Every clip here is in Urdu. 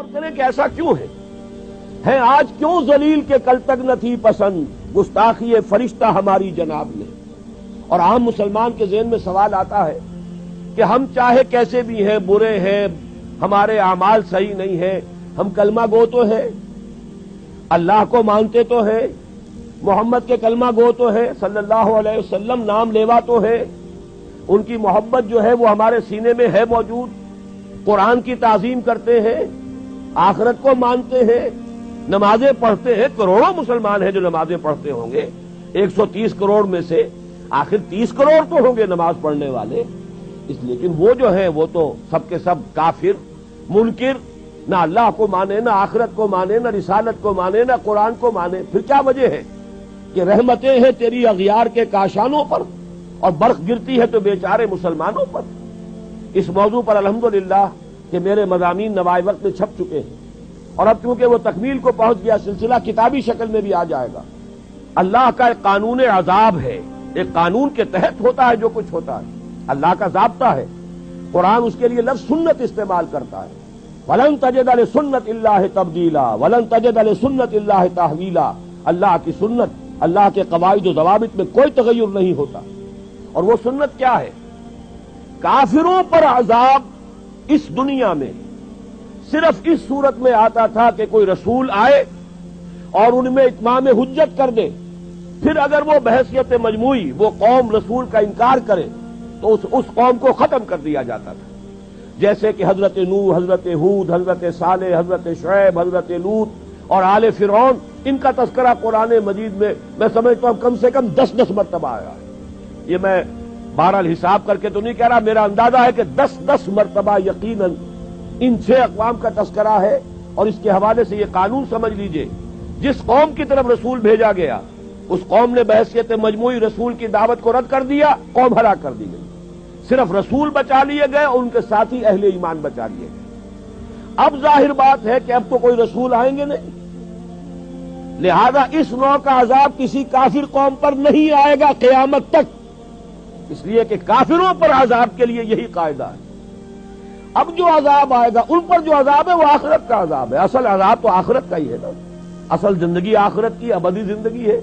اور کریں کہ ایسا کیوں ہے آج کیوں ذلیل کے کل تک نہ تھی پسند گستاخی فرشتہ ہماری جناب نے. اور عام مسلمان کے ذہن میں سوال آتا ہے کہ ہم چاہے کیسے بھی ہیں، برے ہیں، ہمارے اعمال صحیح نہیں ہیں، ہم کلمہ گو تو ہیں، اللہ کو مانتے تو ہیں، محمد کے کلمہ گو تو ہیں، صلی اللہ علیہ وسلم نام لیوا تو ہے، ان کی محبت جو ہے وہ ہمارے سینے میں ہے موجود، قرآن کی تعظیم کرتے ہیں، آخرت کو مانتے ہیں، نمازیں پڑھتے ہیں. کروڑوں مسلمان ہیں جو نمازیں پڑھتے ہوں گے، 130 کروڑ میں سے آخر 30 کروڑ تو ہوں گے نماز پڑھنے والے. لیکن وہ جو ہیں وہ تو سب کے سب کافر، منکر، نہ اللہ کو مانے، نہ آخرت کو مانے، نہ رسالت کو مانے، نہ قرآن کو مانے. پھر کیا وجہ ہے کہ رحمتیں ہیں تیری اغیار کے کاشانوں پر اور برق گرتی ہے تو بیچارے مسلمانوں پر. اس موضوع پر الحمدللہ کہ میرے مضامین نوائے وقت میں چھپ چکے ہیں، اور اب چونکہ وہ تکمیل کو پہنچ گیا سلسلہ کتابی شکل میں بھی آ جائے گا. اللہ کا ایک قانون عذاب ہے، ایک قانون کے تحت ہوتا ہے جو کچھ ہوتا ہے، اللہ کا ضابطہ ہے. قرآن اس کے لیے لفظ سنت استعمال کرتا ہے. وَلَن تَجِدَ لِسُنَّتِ اللَّهِ تَبْدِيلًا وَلَن تَجِدَ لِسُنَّتِ اللَّهِ تَحْوِيلًا. اللہ کی سنت، اللہ کے قواعد و ضوابط میں کوئی تغیر نہیں ہوتا. اور وہ سنت کیا ہے؟ کافروں پر عذاب اس دنیا میں صرف اس صورت میں آتا تھا کہ کوئی رسول آئے اور ان میں اتمام حجت کر دے، پھر اگر وہ بحیثیت مجموعی وہ قوم رسول کا انکار کرے تو اس قوم کو ختم کر دیا جاتا تھا. جیسے کہ حضرت نوح، حضرت ہود، حضرت صالح، حضرت شعیب، حضرت لوط اور آل فرعون، ان کا تذکرہ قرآن مجید میں سمجھتا ہوں کم سے کم 10 مرتبہ آیا ہے. یہ میں بہرحال حساب کر کے تو نہیں کہہ رہا، میرا اندازہ ہے کہ 10 مرتبہ یقیناً ان 6 اقوام کا تذکرہ ہے. اور اس کے حوالے سے یہ قانون سمجھ لیجئے، جس قوم کی طرف رسول بھیجا گیا اس قوم نے بحیثیت مجموعی رسول کی دعوت کو رد کر دیا، قوم ہلاک کر دی گئی. صرف رسول بچا لیے گئے اور ان کے ساتھی اہل ایمان بچا لیے گئے. اب ظاہر بات ہے کہ اب تو کوئی رسول آئیں گے نہیں، لہذا اس نوع کا عذاب کسی کافر قوم پر نہیں آئے گا قیامت تک، اس لیے کہ کافروں پر عذاب کے لیے یہی قاعدہ ہے. اب جو عذاب آئے گا ان پر جو عذاب ہے وہ آخرت کا عذاب ہے. اصل عذاب تو آخرت کا ہی ہے نا، اصل زندگی آخرت کی ابدی زندگی ہے.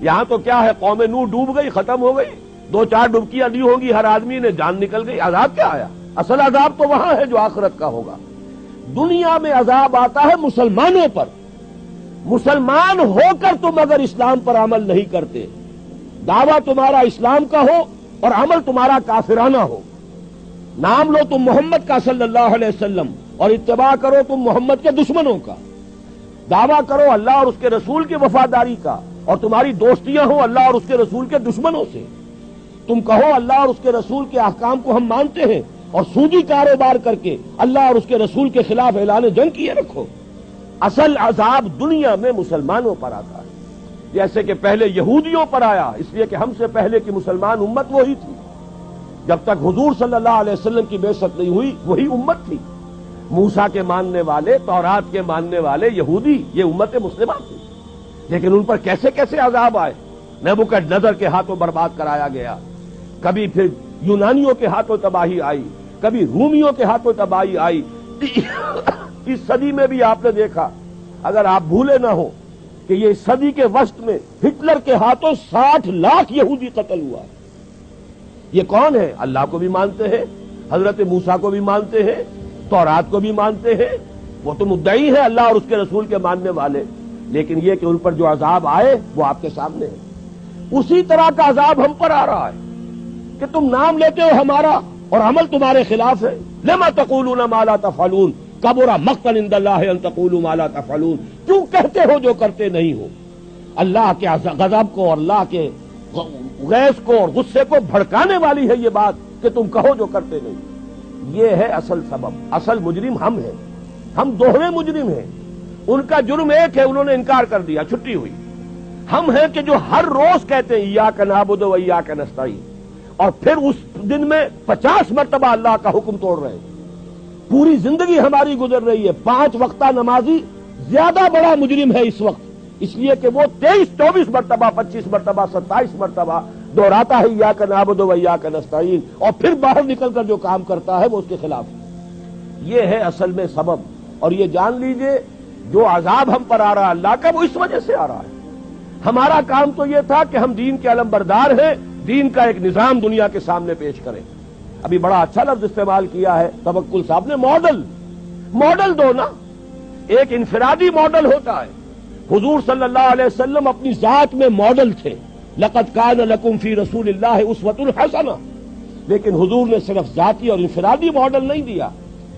یہاں تو کیا ہے، قوم نوح ڈوب گئی، ختم ہو گئی، 2-4 ڈبکیاں دی ہوں گی، ہر آدمی نے جان نکل گئی. عذاب کیا آیا؟ اصل عذاب تو وہاں ہے جو آخرت کا ہوگا. دنیا میں عذاب آتا ہے مسلمانوں پر. مسلمان ہو کر تم اگر اسلام پر عمل نہیں کرتے، دعویٰ تمہارا اسلام کا ہو اور عمل تمہارا کافرانہ ہو، نام لو تم محمد کا صلی اللہ علیہ وسلم اور اتباع کرو تم محمد کے دشمنوں کا، دعویٰ کرو اللہ اور اس کے رسول کی وفاداری کا اور تمہاری دوستیاں ہوں اللہ اور اس کے رسول کے دشمنوں سے، تم کہو اللہ اور اس کے رسول کے احکام کو ہم مانتے ہیں اور سودی کاروبار کر کے اللہ اور اس کے رسول کے خلاف اعلان جنگ کیے رکھو. اصل عذاب دنیا میں مسلمانوں پر آتا ہے، جیسے کہ پہلے یہودیوں پر آیا، اس لیے کہ ہم سے پہلے کی مسلمان امت وہی تھی. جب تک حضور صلی اللہ علیہ وسلم کی بعثت نہیں ہوئی وہی امت تھی. موسیٰ کے ماننے والے، تورات کے ماننے والے یہودی، یہ امت مسلمہ تھی. لیکن ان پر کیسے کیسے عذاب آئے. نبوکدنضر کے ہاتھوں برباد کرایا گیا، کبھی پھر یونانیوں کے ہاتھوں تباہی آئی، کبھی رومیوں کے ہاتھوں تباہی آئی. اس صدی میں بھی آپ نے دیکھا، اگر آپ بھولے نہ ہو کہ یہ صدی کے وسط میں ہٹلر کے ہاتھوں 60 لاکھ یہودی قتل ہوا. یہ کون ہے؟ اللہ کو بھی مانتے ہیں، حضرت موسیٰ کو بھی مانتے ہیں، تورات کو بھی مانتے ہیں، وہ تو مدعی ہیں اللہ اور اس کے رسول کے ماننے والے. لیکن یہ کہ ان پر جو عذاب آئے وہ آپ کے سامنے ہے. اسی طرح کا عذاب ہم پر آ رہا ہے کہ تم نام لیتے ہو ہمارا اور عمل تمہارے خلاف ہے. لما تقولون ما لا تفعلون کبر مقتا عند اللہ ان تقولوا ما لا تفعلون. کیوں کہتے ہو جو کرتے نہیں ہو؟ اللہ کے غضب کو اور اللہ کے غیظ کو اور غصے کو بھڑکانے والی ہے یہ بات کہ تم کہو جو کرتے نہیں. یہ ہے اصل سبب. اصل مجرم ہم ہیں، ہم دوہرے مجرم ہیں. ان کا جرم ایک ہے، انہوں نے انکار کر دیا، چھٹی ہوئی. ہم ہیں کہ جو ہر روز کہتے ہیں ایاک نعبد و ایاک نستعین، اور پھر اس دن میں 50 مرتبہ اللہ کا حکم توڑ رہے ہیں. پوری زندگی ہماری گزر رہی ہے. 5 وقتہ نمازی زیادہ بڑا مجرم ہے اس وقت، اس لیے کہ وہ 23-24 مرتبہ، 25 مرتبہ، 27 مرتبہ دہراتا ہے ایاک نعبد و ایاک نستعین، اور پھر باہر نکل کر جو کام کرتا ہے وہ اس کے خلاف. یہ ہے اصل میں سبب. اور یہ جان لیجئے جو عذاب ہم پر آ رہا ہے اللہ کا وہ اس وجہ سے آ رہا ہے. ہمارا کام تو یہ تھا کہ ہم دین کے علمبردار ہیں, دین کا ایک نظام دنیا کے سامنے پیش کریں. ابھی بڑا اچھا لفظ استعمال کیا ہے توکل صاحب نے, ماڈل دو نا. ایک انفرادی ماڈل ہوتا ہے. حضور صلی اللہ علیہ وسلم اپنی ذات میں ماڈل تھے, لقد کان لکم فی رسول اللہ اسوۃ حسنہ, لیکن حضور نے صرف ذاتی اور انفرادی ماڈل نہیں دیا,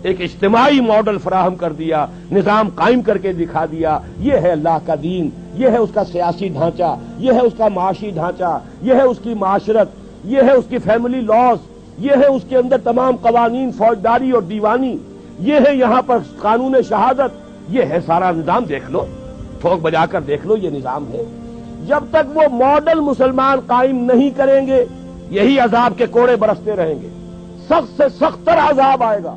ایک اجتماعی ماڈل فراہم کر دیا, نظام قائم کر کے دکھا دیا. یہ ہے اللہ کا دین, یہ ہے اس کا سیاسی ڈھانچہ, یہ ہے اس کا معاشی ڈھانچہ, یہ ہے اس کی معاشرت, یہ ہے اس کی فیملی لاز, یہ ہے اس کے اندر تمام قوانین فوجداری اور دیوانی, یہ ہے یہاں پر قانون شہادت, یہ ہے سارا نظام. دیکھ لو, ٹھوک بجا کر دیکھ لو, یہ نظام ہے. جب تک وہ ماڈل مسلمان قائم نہیں کریں گے یہی عذاب کے کوڑے برستے رہیں گے. سخت سے سخت تر عذاب آئے گا.